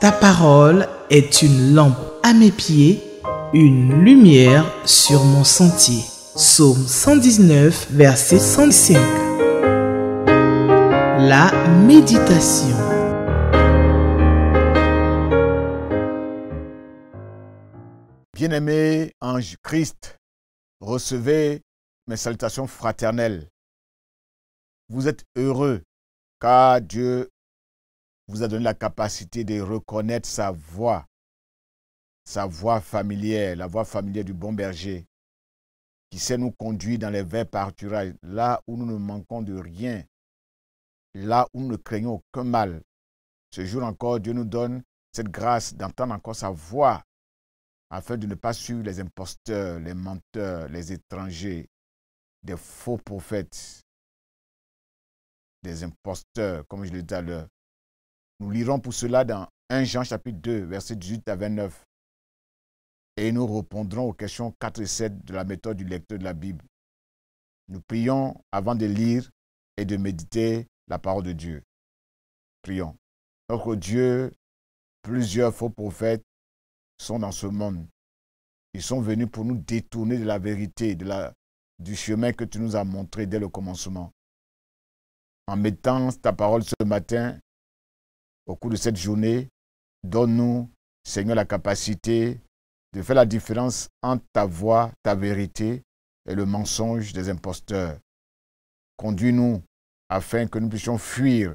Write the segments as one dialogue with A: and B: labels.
A: Ta parole est une lampe à mes pieds, une lumière sur mon sentier. Psaume 119, verset 105. La méditation.
B: Bien-aimés en Christ, recevez mes salutations fraternelles. Vous êtes heureux car Dieu vous a donné la capacité de reconnaître sa voix familière, la voix familière du bon berger, qui sait nous conduire dans les verts pâturages, là où nous ne manquons de rien, là où nous ne craignons aucun mal. Ce jour encore, Dieu nous donne cette grâce d'entendre encore sa voix, afin de ne pas suivre les imposteurs, les menteurs, les étrangers, des faux prophètes, des imposteurs, comme je l'ai dit tout à l'heure. Nous lirons pour cela dans 1 Jean chapitre 2, versets 18 à 29. Et nous répondrons aux questions 4 et 7 de la méthode du lecteur de la Bible. Nous prions avant de lire et de méditer la parole de Dieu. Prions. Notre Dieu, plusieurs faux prophètes sont dans ce monde. Ils sont venus pour nous détourner de la vérité, du chemin que tu nous as montré dès le commencement. En mettant ta parole ce matin, au cours de cette journée, donne-nous, Seigneur, la capacité de faire la différence entre ta voix, ta vérité et le mensonge des imposteurs. Conduis-nous afin que nous puissions fuir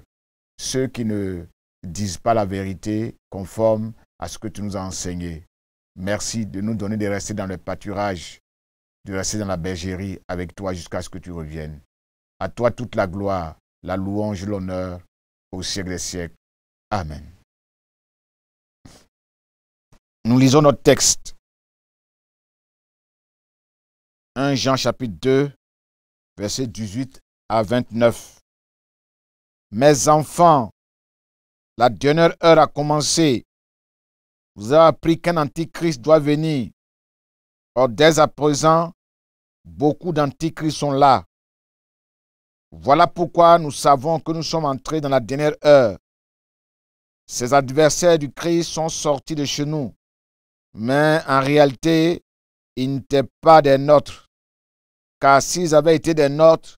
B: ceux qui ne disent pas la vérité conforme à ce que tu nous as enseigné. Merci de nous donner de rester dans le pâturage, de rester dans la bergerie avec toi jusqu'à ce que tu reviennes. À toi toute la gloire, la louange, l'honneur au siècle des siècles. Amen. Nous lisons notre texte. 1 Jean chapitre 2, versets 18 à 29. Mes enfants, la dernière heure a commencé. Vous avez appris qu'un antichrist doit venir. Or, dès à présent, beaucoup d'antichrists sont là. Voilà pourquoi nous savons que nous sommes entrés dans la dernière heure. Ces adversaires du Christ sont sortis de chez nous, mais en réalité, ils n'étaient pas des nôtres, car s'ils avaient été des nôtres,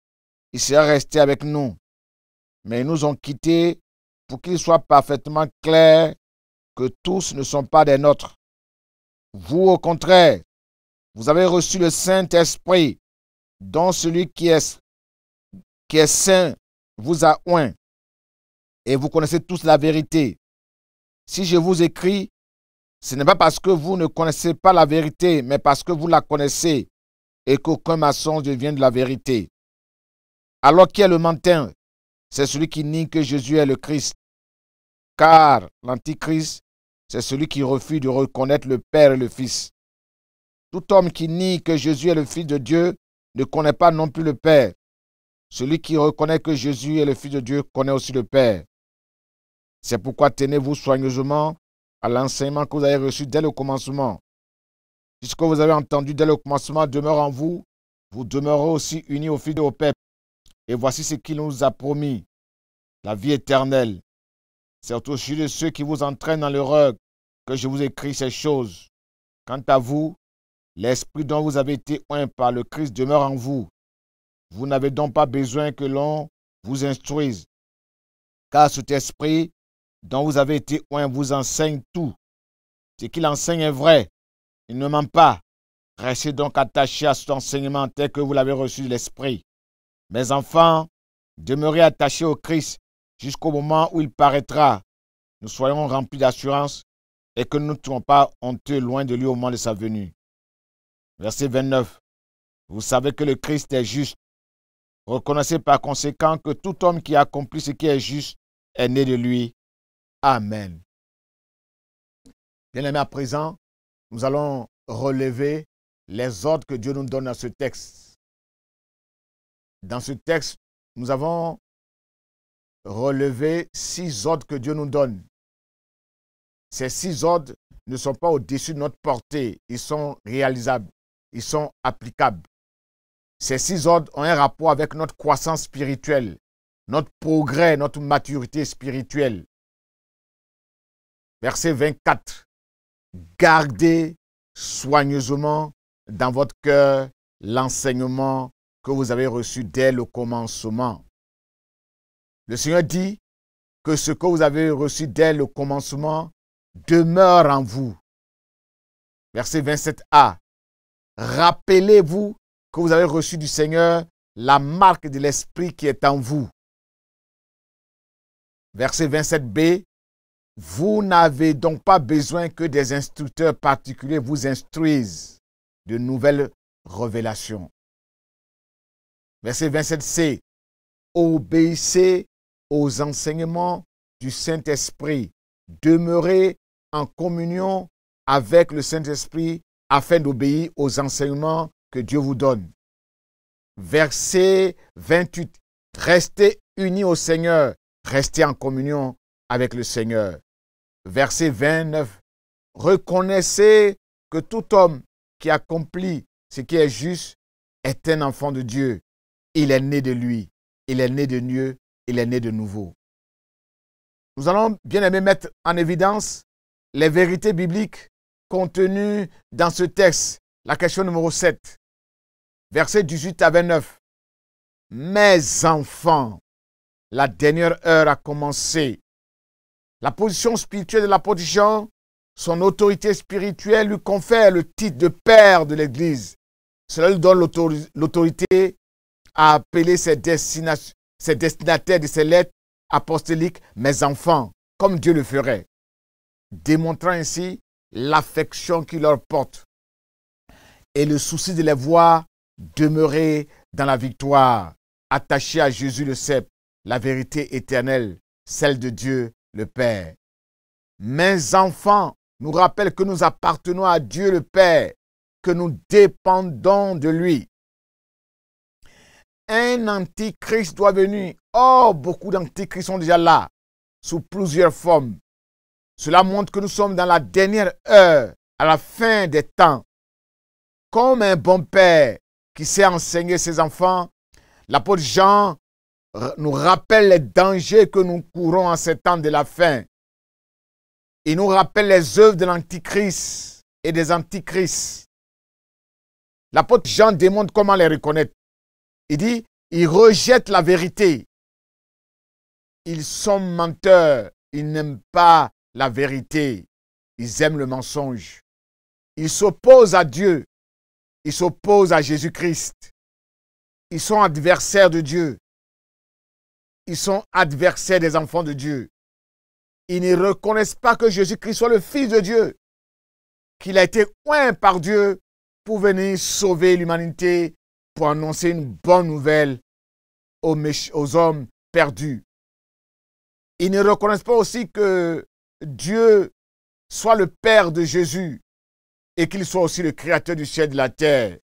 B: ils seraient restés avec nous. Mais ils nous ont quittés pour qu'il soit parfaitement clair que tous ne sont pas des nôtres. Vous, au contraire, vous avez reçu le Saint-Esprit, dont celui qui est saint vous a oint, et vous connaissez tous la vérité. Si je vous écris, ce n'est pas parce que vous ne connaissez pas la vérité, mais parce que vous la connaissez et qu'aucun mensonge ne vient de la vérité. Alors qui est le menteur? C'est celui qui nie que Jésus est le Christ. Car l'antichrist, c'est celui qui refuse de reconnaître le Père et le Fils. Tout homme qui nie que Jésus est le Fils de Dieu ne connaît pas non plus le Père. Celui qui reconnaît que Jésus est le Fils de Dieu connaît aussi le Père. C'est pourquoi tenez-vous soigneusement à l'enseignement que vous avez reçu dès le commencement. Si ce que vous avez entendu dès le commencement demeure en vous, vous demeurez aussi unis au Fils et au Père. Et voici ce qu'il nous a promis, la vie éternelle. C'est au sujet de ceux qui vous entraînent dans l'erreur que je vous écris ces choses. Quant à vous, l'Esprit dont vous avez été oint par le Christ demeure en vous. Vous n'avez donc pas besoin que l'on vous instruise, car cet Esprit dont vous avez été oint vous enseigne tout. Ce qu'il enseigne est vrai, il ne ment pas. Restez donc attachés à cet enseignement tel que vous l'avez reçu de l'Esprit. Mes enfants, demeurez attachés au Christ jusqu'au moment où il paraîtra. Nous soyons remplis d'assurance et que nous ne soyons pas honteux loin de lui au moment de sa venue. Verset 29. Vous savez que le Christ est juste. Reconnaissez par conséquent que tout homme qui accomplit ce qui est juste est né de lui. Amen. Bien-aimés, à présent, nous allons relever les ordres que Dieu nous donne dans ce texte. Dans ce texte, nous avons relevé 6 ordres que Dieu nous donne. Ces 6 ordres ne sont pas au-dessus de notre portée. Ils sont réalisables. Ils sont applicables. Ces 6 ordres ont un rapport avec notre croissance spirituelle, notre progrès, notre maturité spirituelle. Verset 24. Gardez soigneusement dans votre cœur l'enseignement que vous avez reçu dès le commencement. Le Seigneur dit que ce que vous avez reçu dès le commencement demeure en vous. Verset 27a. Rappelez-vous que vous avez reçu du Seigneur la marque de l'Esprit qui est en vous. Verset 27b. Vous n'avez donc pas besoin que des instructeurs particuliers vous instruisent de nouvelles révélations. Verset 27c. Obéissez aux enseignements du Saint-Esprit. Demeurez en communion avec le Saint-Esprit afin d'obéir aux enseignements que Dieu vous donne. Verset 28. Restez unis au Seigneur. Restez en communion avec le Seigneur. Verset 29. Reconnaissez que tout homme qui accomplit ce qui est juste est un enfant de Dieu. Il est né de lui. Il est né de Dieu. Il est né de nouveau. Nous allons bien aimer mettre en évidence les vérités bibliques contenues dans ce texte. La question numéro 7. Versets 18 à 29. Mes enfants, la dernière heure a commencé. La position spirituelle de l'apôtre Jean, son autorité spirituelle lui confère le titre de père de l'Église. Cela lui donne l'autorité à appeler ses destinataires de ses lettres apostoliques mes enfants, comme Dieu le ferait, démontrant ainsi l'affection qu'il leur porte et le souci de les voir demeurer dans la victoire, attachés à Jésus le cep, la vérité éternelle, celle de Dieu le Père. Mes enfants nous rappellent que nous appartenons à Dieu le Père, que nous dépendons de lui. Un antichrist doit venir. Oh, beaucoup d'antichrists sont déjà là, sous plusieurs formes. Cela montre que nous sommes dans la dernière heure, à la fin des temps. Comme un bon père qui sait enseigner ses enfants, l'apôtre Jean nous rappelle les dangers que nous courons en ces temps de la fin. Il nous rappelle les œuvres de l'antichrist et des antichrists. L'apôtre Jean démontre comment les reconnaître. Il dit, ils rejettent la vérité. Ils sont menteurs. Ils n'aiment pas la vérité. Ils aiment le mensonge. Ils s'opposent à Dieu. Ils s'opposent à Jésus-Christ. Ils sont adversaires de Dieu. Ils sont adversaires des enfants de Dieu. Ils ne reconnaissent pas que Jésus-Christ soit le Fils de Dieu, qu'il a été oint par Dieu pour venir sauver l'humanité, pour annoncer une bonne nouvelle aux hommes perdus. Ils ne reconnaissent pas aussi que Dieu soit le Père de Jésus et qu'il soit aussi le Créateur du ciel et de la terre.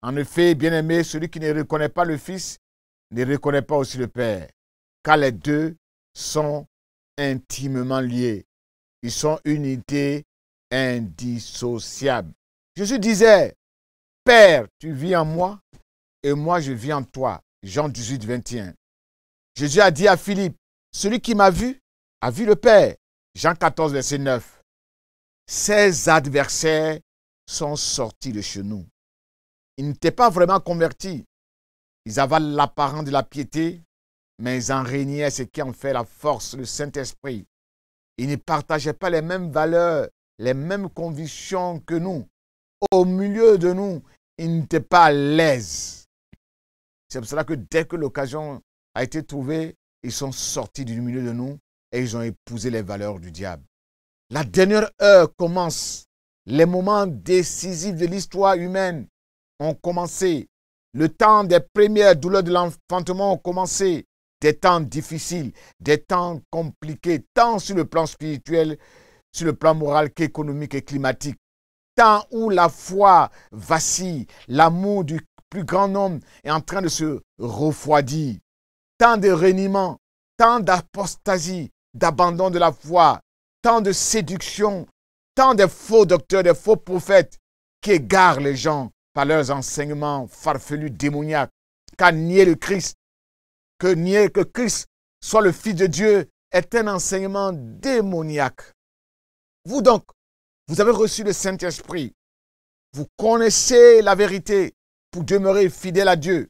B: En effet, bien-aimé, celui qui ne reconnaît pas le Fils ne reconnaît pas aussi le Père, car les deux sont intimement liés. Ils sont unité indissociable. Jésus disait, Père, tu vis en moi et moi je vis en toi. Jean 18, 21. Jésus a dit à Philippe, celui qui m'a vu a vu le Père. Jean 14, verset 9. Ces adversaires sont sortis de chez nous. Ils n'étaient pas vraiment convertis. Ils avaient l'apparence de la piété, mais ils en régnaient ce qui en fait la force, le Saint-Esprit. Ils ne partageaient pas les mêmes valeurs, les mêmes convictions que nous. Au milieu de nous, ils n'étaient pas à l'aise. C'est pour cela que dès que l'occasion a été trouvée, ils sont sortis du milieu de nous et ils ont épousé les valeurs du diable. La dernière heure commence. Les moments décisifs de l'histoire humaine ont commencé. Le temps des premières douleurs de l'enfantement ont commencé. Des temps difficiles, des temps compliqués, tant sur le plan spirituel, sur le plan moral qu'économique et climatique. Temps où la foi vacille, l'amour du plus grand nombre est en train de se refroidir. Tant de reniement, tant d'apostasie, d'abandon de la foi, tant de séduction, tant de faux docteurs, de faux prophètes qui égarent les gens par leurs enseignements farfelus, démoniaques, qu'à nier le Christ, que nier que Christ soit le Fils de Dieu est un enseignement démoniaque. Vous donc, vous avez reçu le Saint-Esprit. Vous connaissez la vérité pour demeurer fidèle à Dieu.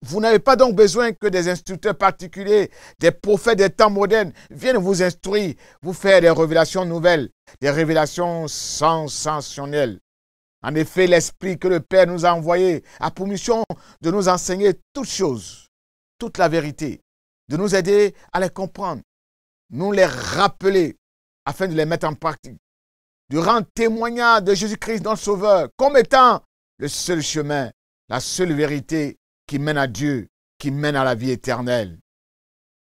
B: Vous n'avez pas donc besoin que des instructeurs particuliers, des prophètes des temps modernes viennent vous instruire, vous faire des révélations nouvelles, des révélations sensationnelles. En effet, l'Esprit que le Père nous a envoyé a pour mission de nous enseigner toutes choses, toute la vérité, de nous aider à les comprendre, nous les rappeler afin de les mettre en pratique, de rendre témoignage de Jésus-Christ, notre Sauveur, comme étant le seul chemin, la seule vérité qui mène à Dieu, qui mène à la vie éternelle.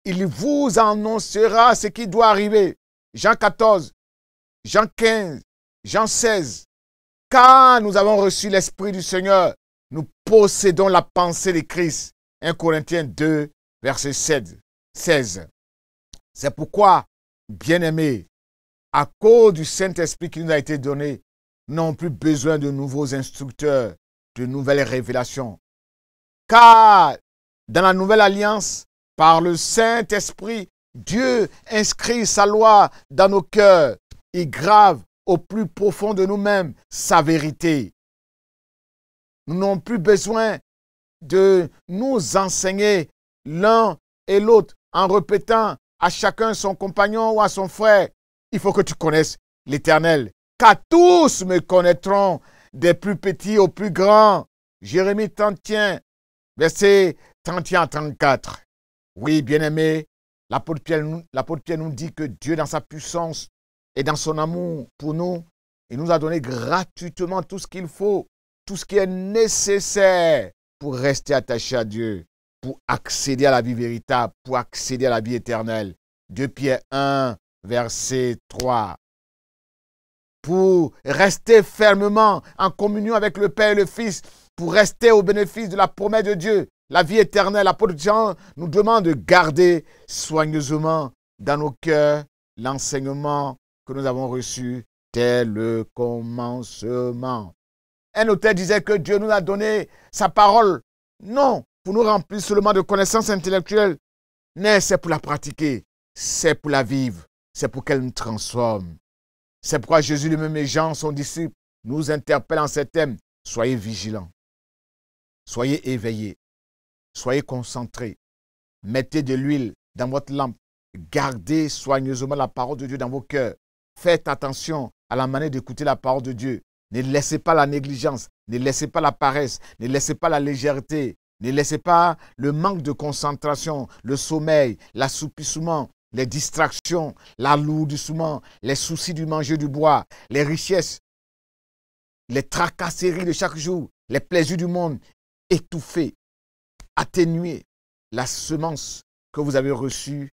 B: Il vous annoncera ce qui doit arriver. Jean 14, Jean 15, Jean 16. Car nous avons reçu l'Esprit du Seigneur, nous possédons la pensée de Christ. 1 Corinthiens 2, verset 16. C'est pourquoi, bien-aimés, à cause du Saint-Esprit qui nous a été donné, nous n'avons plus besoin de nouveaux instructeurs, de nouvelles révélations. Car dans la nouvelle alliance, par le Saint-Esprit, Dieu inscrit sa loi dans nos cœurs et grave au plus profond de nous-mêmes sa vérité. Nous n'avons plus besoin de nous enseigner l'un et l'autre en répétant à chacun son compagnon ou à son frère. Il faut que tu connaisses l'Éternel, car tous me connaîtront, des plus petits aux plus grands. Jérémie 31, verset 31 à 34. Oui, bien-aimés, l'apôtre Pierre nous dit que Dieu, dans sa puissance et dans son amour pour nous, il nous a donné gratuitement tout ce qu'il faut, tout ce qui est nécessaire pour rester attaché à Dieu, pour accéder à la vie véritable, pour accéder à la vie éternelle. 2 Pierre 1, verset 3. Pour rester fermement en communion avec le Père et le Fils, pour rester au bénéfice de la promesse de Dieu, la vie éternelle. L'apôtre Jean nous demande de garder soigneusement dans nos cœurs l'enseignement que nous avons reçu dès le commencement. Un auteur disait que Dieu nous a donné sa parole, non pour nous remplir seulement de connaissances intellectuelles, mais c'est pour la pratiquer, c'est pour la vivre, c'est pour qu'elle nous transforme. C'est pourquoi Jésus lui-même et Jean, son disciple, nous interpellent en ces thèmes. Soyez vigilants, soyez éveillés, soyez concentrés, mettez de l'huile dans votre lampe, gardez soigneusement la parole de Dieu dans vos cœurs. Faites attention à la manière d'écouter la parole de Dieu. Ne laissez pas la négligence, ne laissez pas la paresse, ne laissez pas la légèreté, ne laissez pas le manque de concentration, le sommeil, l'assoupissement, les distractions, l'alourdissement, les soucis du manger du bois, les richesses, les tracasseries de chaque jour, les plaisirs du monde, étouffer, atténuer la semence que vous avez reçue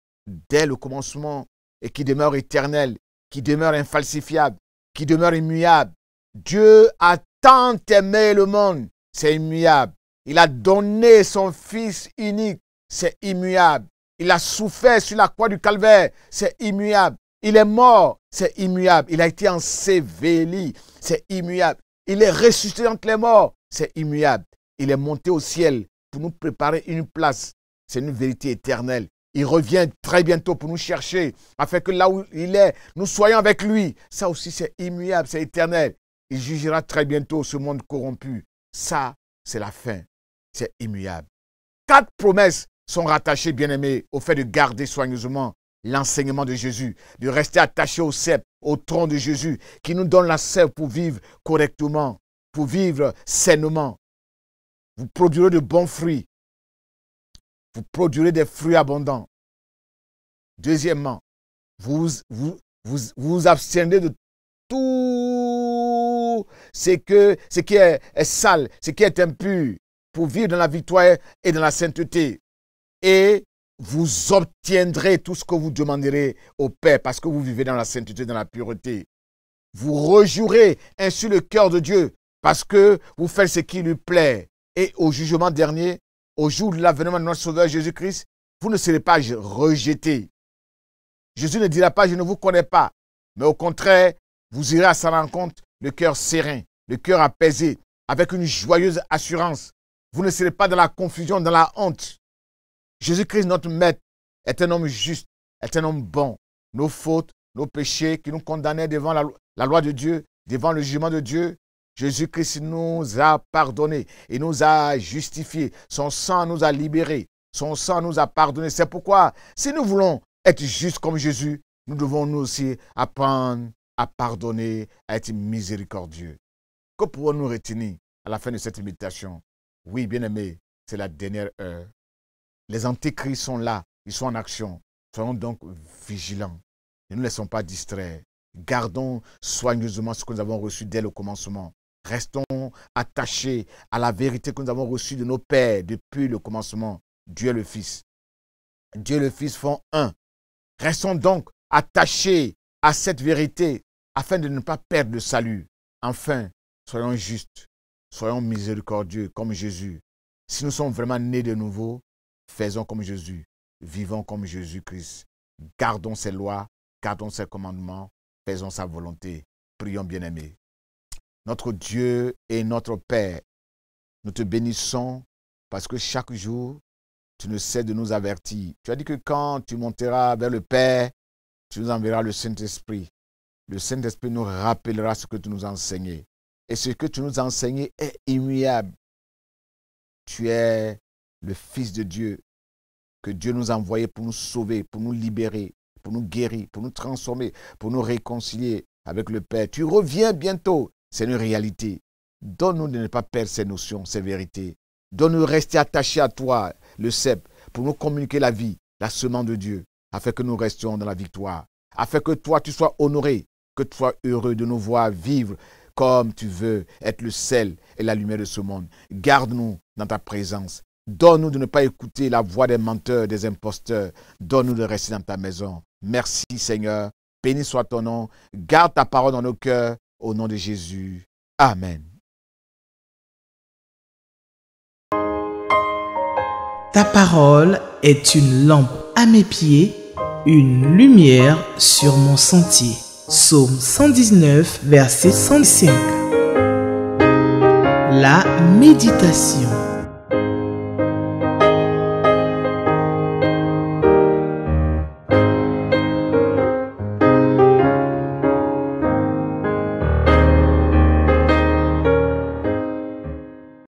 B: dès le commencement et qui demeure éternelle, qui demeure infalsifiable, qui demeure immuable. Dieu a tant aimé le monde, c'est immuable. Il a donné son Fils unique, c'est immuable. Il a souffert sur la croix du calvaire, c'est immuable. Il est mort, c'est immuable. Il a été enseveli, c'est immuable. Il est ressuscité entre les morts, c'est immuable. Il est monté au ciel pour nous préparer une place. C'est une vérité éternelle. Il revient très bientôt pour nous chercher, afin que là où il est, nous soyons avec lui. Ça aussi, c'est immuable, c'est éternel. Il jugera très bientôt ce monde corrompu. Ça, c'est la fin. C'est immuable. 4 promesses sont rattachées, bien-aimés, au fait de garder soigneusement l'enseignement de Jésus, de rester attaché au sceptre, au tronc de Jésus, qui nous donne la sève pour vivre correctement, pour vivre sainement. Vous produirez de bons fruits. Vous produirez des fruits abondants. Deuxièmement, vous abstiendrez de tout ce qui est sale, ce qui est impur, pour vivre dans la victoire et dans la sainteté. Et vous obtiendrez tout ce que vous demanderez au Père, parce que vous vivez dans la sainteté, dans la pureté. Vous rejouerez ainsi le cœur de Dieu, parce que vous faites ce qui lui plaît. Et au jugement dernier, au jour de l'avènement de notre Sauveur Jésus-Christ, vous ne serez pas rejetés. Jésus ne dira pas « je ne vous connais pas », mais au contraire, vous irez à sa rencontre, le cœur serein, le cœur apaisé, avec une joyeuse assurance. Vous ne serez pas dans la confusion, dans la honte. Jésus-Christ, notre Maître, est un homme juste, est un homme bon. Nos fautes, nos péchés qui nous condamnaient devant la loi de Dieu, devant le jugement de Dieu, Jésus-Christ nous a pardonné. Il nous a justifiés. Son sang nous a libérés. Son sang nous a pardonné. C'est pourquoi, si nous voulons être justes comme Jésus, nous devons nous aussi apprendre à pardonner, à être miséricordieux. Que pouvons-nous retenir à la fin de cette méditation? Oui, bien-aimés, c'est la dernière heure. Les antéchrists sont là, ils sont en action. Soyons donc vigilants. Ne nous laissons pas distraire. Gardons soigneusement ce que nous avons reçu dès le commencement. Restons attachés à la vérité que nous avons reçue de nos pères depuis le commencement. Dieu le Fils. Dieu le Fils font un. Restons donc attachés à cette vérité afin de ne pas perdre le salut. Enfin, soyons justes, soyons miséricordieux comme Jésus. Si nous sommes vraiment nés de nouveau, faisons comme Jésus, vivons comme Jésus-Christ. Gardons ses lois, gardons ses commandements, faisons sa volonté. Prions bien-aimés. Notre Dieu et notre Père, nous te bénissons parce que chaque jour, tu ne cesses de nous avertir. Tu as dit que quand tu monteras vers le Père, tu nous enverras le Saint-Esprit. Le Saint-Esprit nous rappellera ce que tu nous as enseigné. Et ce que tu nous as enseigné est immuable. Tu es le Fils de Dieu que Dieu nous a envoyé pour nous sauver, pour nous libérer, pour nous guérir, pour nous transformer, pour nous réconcilier avec le Père. Tu reviens bientôt. C'est une réalité. Donne-nous de ne pas perdre ces notions, ces vérités. Donne-nous de rester attachés à toi, le cep, pour nous communiquer la vie, la semence de Dieu, afin que nous restions dans la victoire, afin que toi, tu sois honoré, que tu sois heureux de nous voir vivre comme tu veux, être le sel et la lumière de ce monde. Garde-nous dans ta présence. Donne-nous de ne pas écouter la voix des menteurs, des imposteurs. Donne-nous de rester dans ta maison. Merci Seigneur. Béni soit ton nom. Garde ta parole dans nos cœurs. Au nom de Jésus. Amen.
A: Ta parole est une lampe à mes pieds, une lumière sur mon sentier. Psaume 119, verset 105. La méditation.